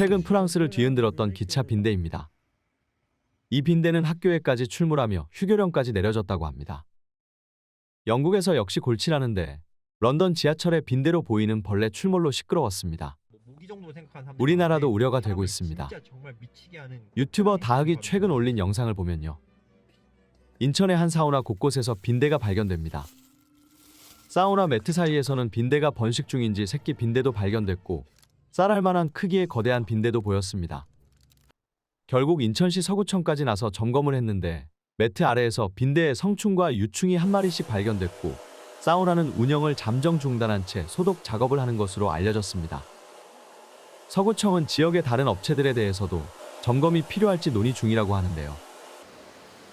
최근 프랑스를 뒤흔들었던 기차 빈대입니다. 이 빈대는 학교에까지 출몰하며 휴교령까지 내려졌다고 합니다. 영국에서 역시 골치라는데 런던 지하철의 빈대로 보이는 벌레 출몰로 시끄러웠습니다. 우리나라도 우려가 되고 있습니다. 유튜버 다흑이 최근 올린 영상을 보면요. 인천의 한 사우나 곳곳에서 빈대가 발견됩니다. 사우나 매트 사이에서는 빈대가 번식 중인지 새끼 빈대도 발견됐고 쌀알 만한 크기의 거대한 빈대도 보였습니다. 결국 인천시 서구청까지 나서 점검을 했는데 매트 아래에서 빈대의 성충과 유충이 한 마리씩 발견됐고 사우나는 운영을 잠정 중단한 채 소독 작업을 하는 것으로 알려졌습니다. 서구청은 지역의 다른 업체들에 대해서도 점검이 필요할지 논의 중이라고 하는데요.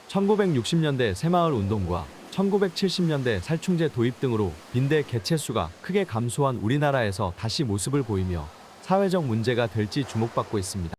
1960년대 새마을 운동과 1970년대 살충제 도입 등으로 빈대 개체 수가 크게 감소한 우리나라에서 다시 모습을 보이며 사회적 문제가 될지 주목받고 있습니다.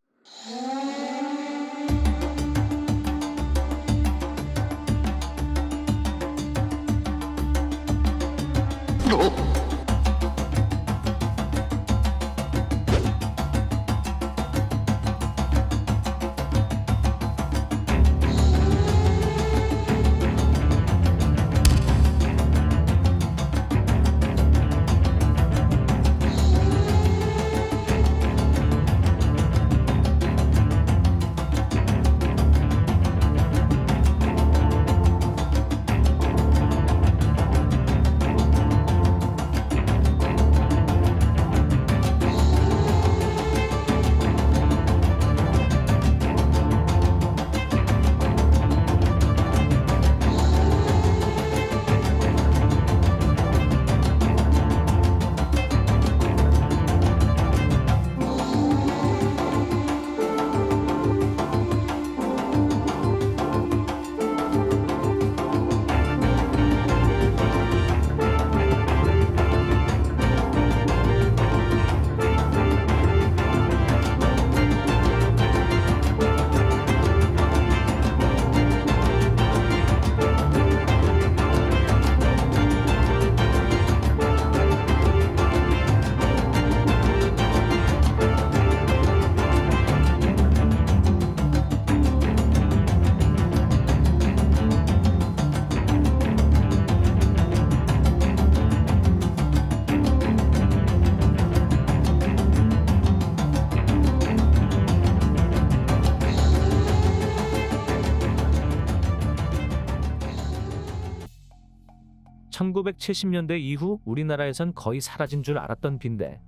(1970년대) 이후 우리나라에선 거의 사라진 줄 알았던 빈대.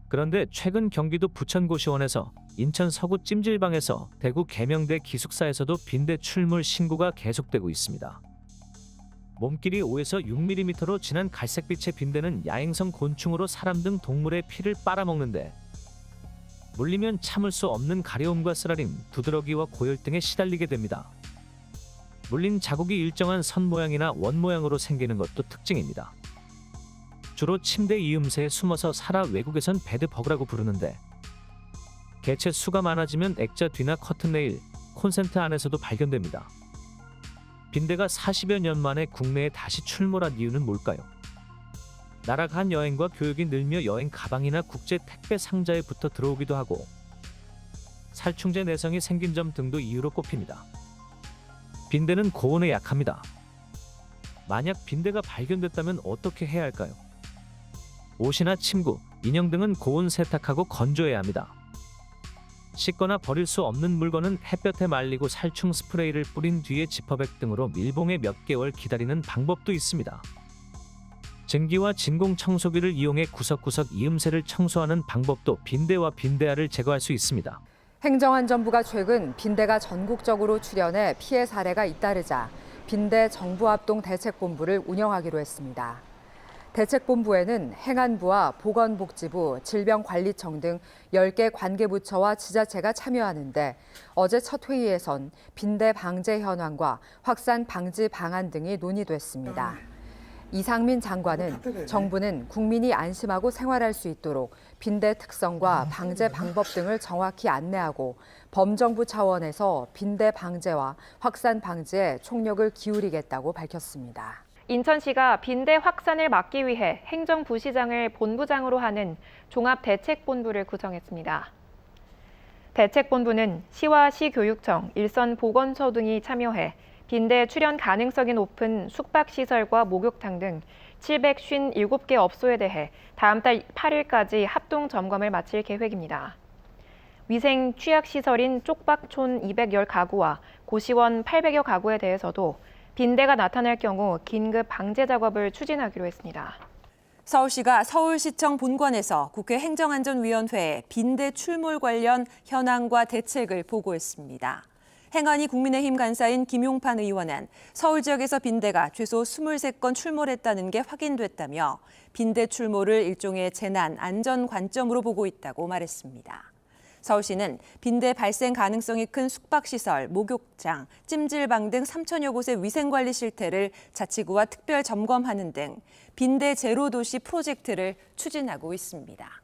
그런데 최근 경기도 부천고시원에서 인천 서구 찜질방에서 대구 계명대 기숙사에서도 빈대 출몰 신고가 계속되고 있습니다. 몸길이 5에서 6mm로 진한 갈색빛의 빈대는 야행성 곤충으로 사람 등 동물의 피를 빨아먹는데 물리면 참을 수 없는 가려움과 쓰라림, 두드러기와 고열 등에 시달리게 됩니다. 물린 자국이 일정한 선 모양이나 원 모양으로 생기는 것도 특징입니다. 주로 침대 이음새에 숨어서 살아 외국에선 베드버그라고 부르는데 개체 수가 많아지면 액자 뒤나 커튼레일, 콘센트 안에서도 발견됩니다. 빈대가 40여 년 만에 국내에 다시 출몰한 이유는 뭘까요? 나라 간 여행과 교육이 늘며 여행 가방이나 국제 택배 상자에 붙어 들어오기도 하고 살충제 내성이 생긴 점 등도 이유로 꼽힙니다. 빈대는 고온에 약합니다. 만약 빈대가 발견됐다면 어떻게 해야 할까요? 옷이나 침구, 인형 등은 고온 세탁하고 건조해야 합니다. 씻거나 버릴 수 없는 물건은 햇볕에 말리고 살충 스프레이를 뿌린 뒤에 지퍼백 등으로 밀봉해 몇 개월 기다리는 방법도 있습니다. 증기와 진공 청소기를 이용해 구석구석 이음새를 청소하는 방법도 빈대와 빈대알을 제거할 수 있습니다. 행정안전부가 최근 빈대가 전국적으로 출현해 피해 사례가 잇따르자 빈대 정부합동 대책본부를 운영하기로 했습니다. 대책본부에는 행안부와 보건복지부, 질병관리청 등 10개 관계부처와 지자체가 참여하는데 어제 첫 회의에선 빈대 방제 현황과 확산 방지 방안 등이 논의됐습니다. 이상민 장관은 정부는 국민이 안심하고 생활할 수 있도록 빈대 특성과 방제 방법 등을 정확히 안내하고 범정부 차원에서 빈대 방제와 확산 방지에 총력을 기울이겠다고 밝혔습니다. 인천시가 빈대 확산을 막기 위해 행정부시장을 본부장으로 하는 종합대책본부를 구성했습니다. 대책본부는 시와 시교육청, 일선보건소 등이 참여해 빈대 출현 가능성이 높은 숙박시설과 목욕탕 등 757개 업소에 대해 다음 달 8일까지 합동 점검을 마칠 계획입니다. 위생 취약시설인 쪽박촌 210가구와 고시원 800여 가구에 대해서도 빈대가 나타날 경우 긴급 방제 작업을 추진하기로 했습니다. 서울시가 서울시청 본관에서 국회 행정안전위원회에 빈대 출몰 관련 현황과 대책을 보고했습니다. 행안위 국민의힘 간사인 김용판 의원은 서울 지역에서 빈대가 최소 23건 출몰했다는 게 확인됐다며 빈대 출몰을 일종의 재난 안전 관점으로 보고 있다고 말했습니다. 서울시는 빈대 발생 가능성이 큰 숙박시설, 목욕장, 찜질방 등 3천여 곳의 위생관리 실태를 자치구와 특별 점검하는 등 빈대 제로 도시 프로젝트를 추진하고 있습니다.